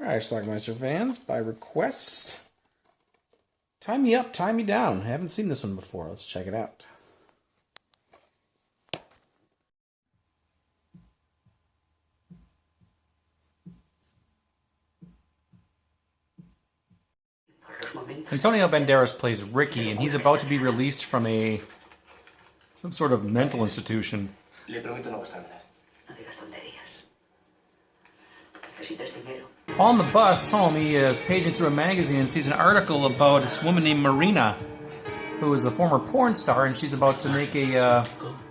Alright, Schlockmeister fans, by request, Tie Me Up, Tie Me Down. I haven't seen this one before. Let's check it out. Antonio Banderas plays Ricky, and he's about to be released from some sort of mental institution. On the bus home, he is paging through a magazine and sees an article about this woman named Marina, who is a former porn star, and she's about to make a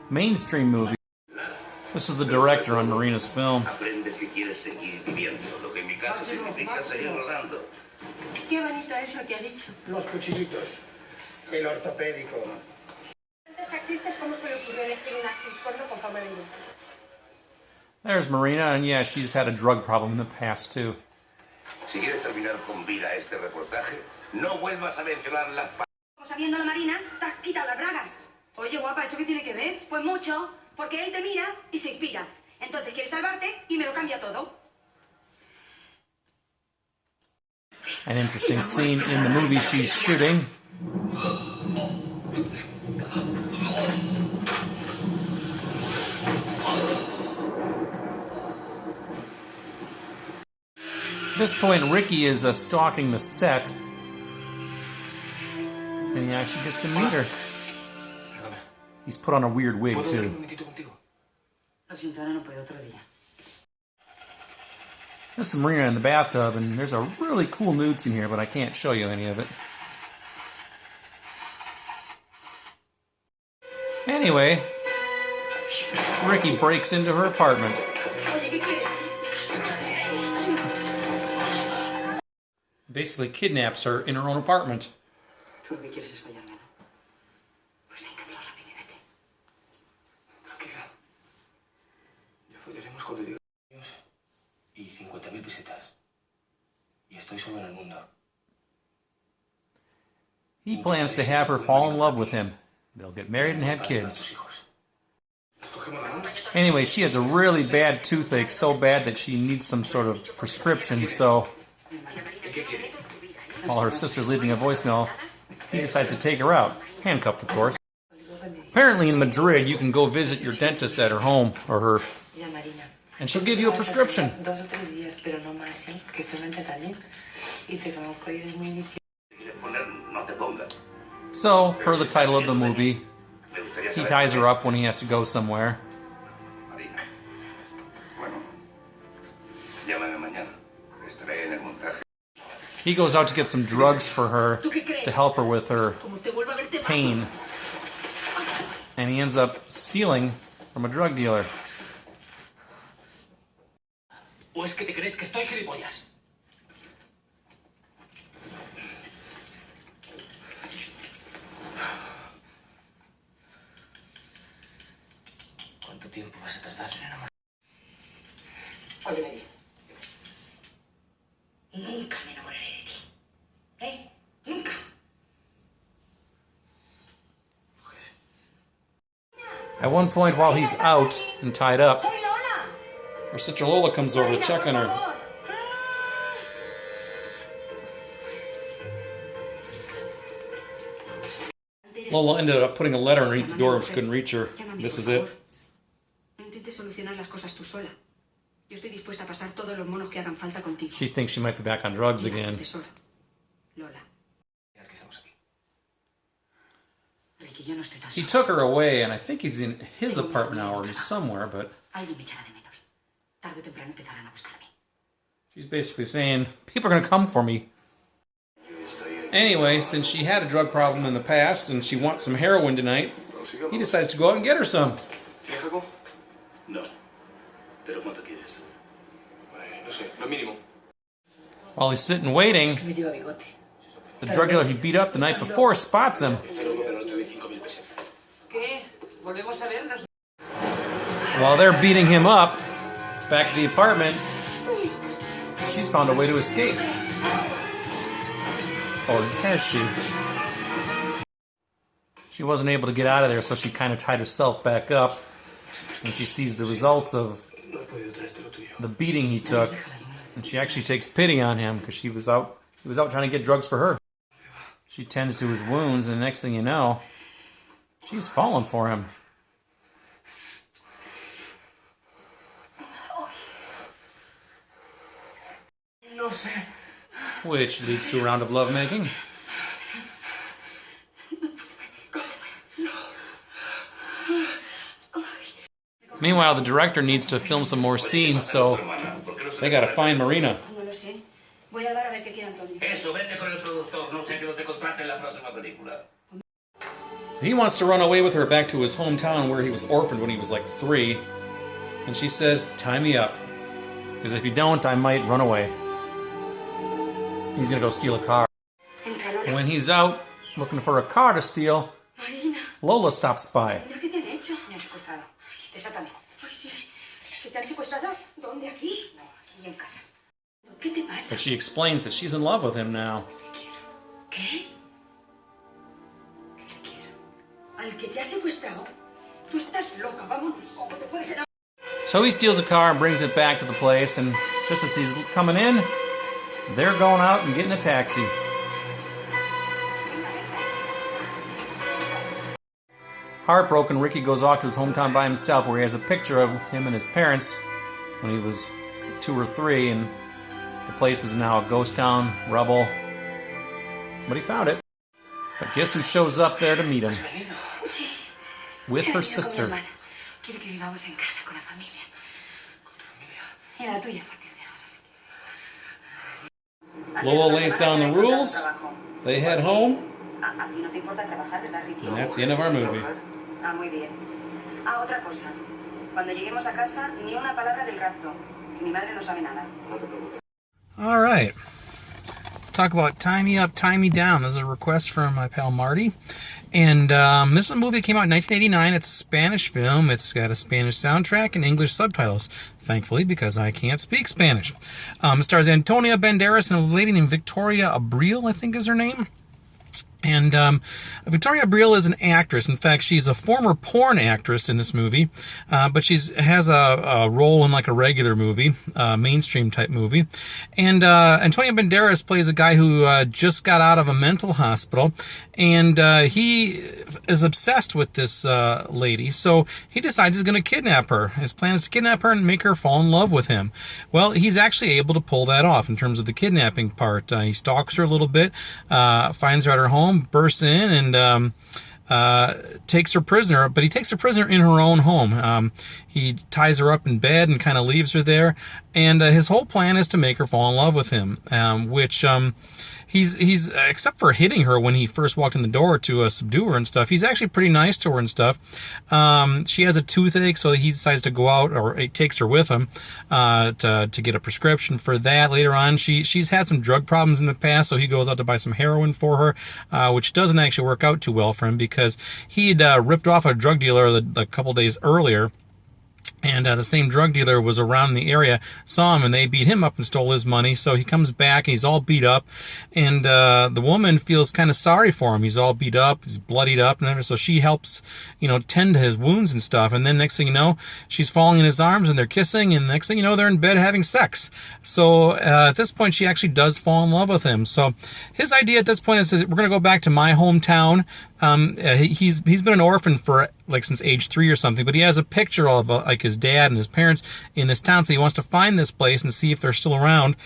mainstream movie. This is the director on Marina's film. Qué bonito es lo que ha dicho. Los cuchillitos. El ortopédico. ¿Cuántas actrices cómo se le ocurrió elegir una actriz porno con fama de ella? There's Marina, and yeah, she's had a drug problem in the past too. Si quieres terminar con vida este reportaje, no vuelvas a mencionar las Sabiendo la Marina, te has quitado las bragas. Oye, guapa, ¿eso qué tiene que ver? Pues mucho, porque él te mira y se inspira. Entonces quiere salvarte y me lo cambia todo. An interesting scene in the movie she's shooting. At this point, Ricky is stalking the set, and he actually gets to meet her. He's put on a weird wig, too. This is Marina in the bathtub, and there's a really cool nude scene here, but I can't show you any of it. Anyway, Ricky breaks into her apartment. Basically kidnaps her in her own apartment. He plans to have her fall in love with him. They'll get married and have kids. Anyway, she has a really bad toothache, so bad that she needs some sort of prescription, so while her sister's leaving a voicemail, he decides to take her out. Handcuffed, of course. Apparently in Madrid, you can go visit your dentist at her home, or her, and she'll give you a prescription. So, per the title of the movie, he ties her up when he has to go somewhere. He goes out to get some drugs for her to help her with her pain, and he ends up stealing from a drug dealer. ¿O es que te crees que estoy gilipollas? ¿Cuánto tiempo vas a tardar en enamorar? Óyeme bien. Nunca me enamoraré de ti. ¿Eh? Nunca. At one point, while he's out and tied up, her sister Lola comes over to check on her. Lola ended up putting a letter underneath the door which couldn't reach her. This is it. She thinks she might be back on drugs again. He took her away, and I think he's in his apartment now, or he's somewhere, but she's basically saying, people are going to come for me. Anyway, since she had a drug problem in the past and she wants some heroin tonight, he decides to go out and get her some. While he's sitting waiting, the drug dealer he beat up the night before spots him. While they're beating him up, back at the apartment, she's found a way to escape. Or has she? She wasn't able to get out of there, so she kind of tied herself back up. And she sees the results of the beating he took. And she actually takes pity on him because he was out trying to get drugs for her. She tends to his wounds, and the next thing you know, she's falling for him. No sé. Which leads to a round of lovemaking. Meanwhile, the director needs to film some more scenes, so they gotta find Marina. No lo sé. Voy al bar a ver qué quiere Antonio. Eso, vete con el productor. No sé que no te contrate en la próxima película. He wants to run away with her back to his hometown where he was orphaned when he was like 3. And she says, tie me up. Because if you don't, I might run away. He's gonna go steal a car. And when he's out looking for a car to steal, Marina, Lola stops by. mira qué te han hecho. Me han secuestrado. Desátame. Ay, sí. ¿Que te han secuestrado? ¿Dónde? ¿Aquí? No, aquí en casa. ¿Qué te pasa? But she explains that she's in love with him now. ¿Qué? ¿Qué te quiero? ¿Al que te ha secuestrado? Tú estás loca, vámonos. Ojo, te puedes enamorar. So he steals a car and brings it back to the place, and just as he's coming in, they're going out and getting a taxi. Heartbroken, Ricky goes off to his hometown by himself where he has a picture of him and his parents when he was 2 or 3, and the place is now a ghost town, rubble. But he found it. But guess who shows up there to meet him? With her sister. Quiere que vivamos en casa con la familia. ¿Con tu familia? Y la tuya a partir de ahora, sí. Lola lays down the rules. They head home. A ti no te importa trabajar, ¿verdad, Ricky? And that's the end of our movie. Ah, muy bien. Ah, otra cosa. Cuando lleguemos a casa, ni una palabra del rapto. Que mi madre no sabe nada. All right. Let's talk about Tie Me Up, Tie Me Down. This is a request from my pal Marty. And this is a movie that came out in 1989. It's a Spanish film. It's got a Spanish soundtrack and English subtitles, thankfully, because I can't speak Spanish. It stars Antonia Banderas and a lady named Victoria Abril, I think is her name. And Victoria Abril is an actress. In fact, she's a former porn actress in this movie, but has a role in like a regular movie, mainstream type movie. And Antonio Banderas plays a guy who just got out of a mental hospital, and he is obsessed with this lady. So he decides he's going to kidnap her. His plan is to kidnap her and make her fall in love with him. Well, he's actually able to pull that off in terms of the kidnapping part. He stalks her a little bit, finds her at her home, bursts in, and takes her prisoner, but he takes her prisoner in her own home. He ties her up in bed and kind of leaves her there, and his whole plan is to make her fall in love with him, which he's except for hitting her when he first walked in the door to subdue her and stuff, he's actually pretty nice to her and stuff. She has a toothache, so he decides to go out, or he takes her with him to get a prescription for that. Later on, she's had some drug problems in the past, so he goes out to buy some heroin for her, which doesn't actually work out too well for him because he'd ripped off a drug dealer a couple days earlier. And the same drug dealer was around the area, saw him, and they beat him up and stole his money. So he comes back, and he's all beat up, and the woman feels kind of sorry for him. He's all beat up, he's bloodied up, and so she helps, tend to his wounds and stuff. And then next thing you know, she's falling in his arms, and they're kissing, and next thing you know, they're in bed having sex. So at this point, she actually does fall in love with him. So his idea at this point is, we're going to go back to my hometown. He's been an orphan for since age 3 or something, but he has a picture of his dad and his parents in this town, so he wants to find this place and see if they're still around.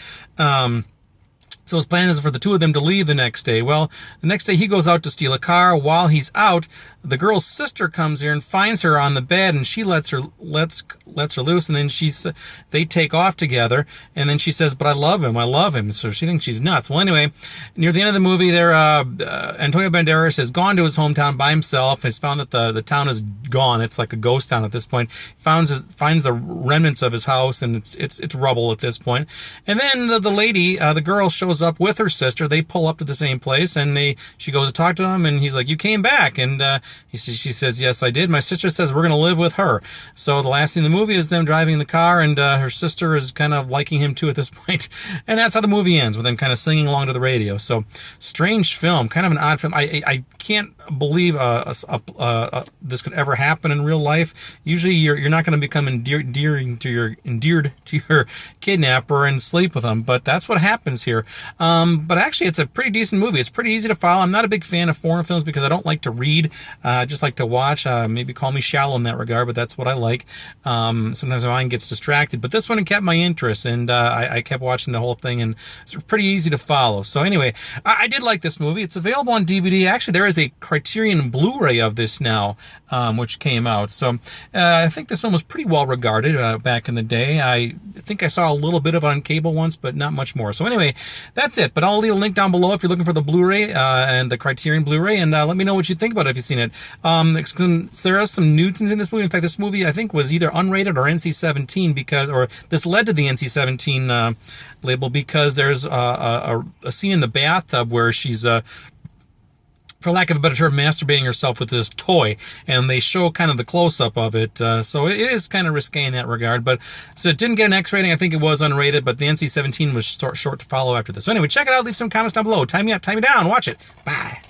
So his plan is for the two of them to leave the next day. Well, the next day he goes out to steal a car. While he's out, the girl's sister comes here and finds her on the bed, and she lets her loose, and then they take off together, and then she says, "But I love him." So she thinks she's nuts. Well, anyway, near the end of the movie, Antonio Banderas has gone to his hometown by himself. Has found that the town is gone. It's like a ghost town at this point. Finds the remnants of his house, and it's rubble at this point. And then the lady, the girl, shows up with her sister. They pull up to the same place, and she goes to talk to him, and he's like, "You came back," and she says, "Yes, I did." My sister says we're going to live with her. So the last scene of the movie is them driving in the car, and her sister is kind of liking him too at this point. And that's how the movie ends, with them kind of singing along to the radio. So strange film, kind of an odd film. I can't believe this could ever happen in real life. Usually, you're not going to become endeared to your kidnapper and sleep with them, but that's what happens here. But actually, it's a pretty decent movie. It's pretty easy to follow. I'm not a big fan of foreign films because I don't like to read. I just like to watch. Maybe call me shallow in that regard, but that's what I like. Sometimes my mind gets distracted, but this one kept my interest, and I kept watching the whole thing, and it's pretty easy to follow. So anyway, I did like this movie. It's available on DVD. Actually, there is a Criterion Blu-ray of this now, which came out. So I think this one was pretty well regarded back in the day. I think I saw a little bit of it on cable once, but not much more. So anyway, that's it. But I'll leave a link down below if you're looking for the Blu-ray and the Criterion Blu-ray, and let me know what you think about it if you've seen it. There are some nude scenes in this movie. In fact, this movie I think was either unrated or NC-17 or this led to the NC-17 label because there's a scene in the bathtub where she's for lack of a better term, masturbating herself with this toy, and they show kind of the close-up of it, so it is kind of risque in that regard, but so it didn't get an X rating. I think it was unrated, but the NC-17 was short to follow after this. So anyway, check it out, leave some comments down below, tie me up, tie me down, watch it, bye.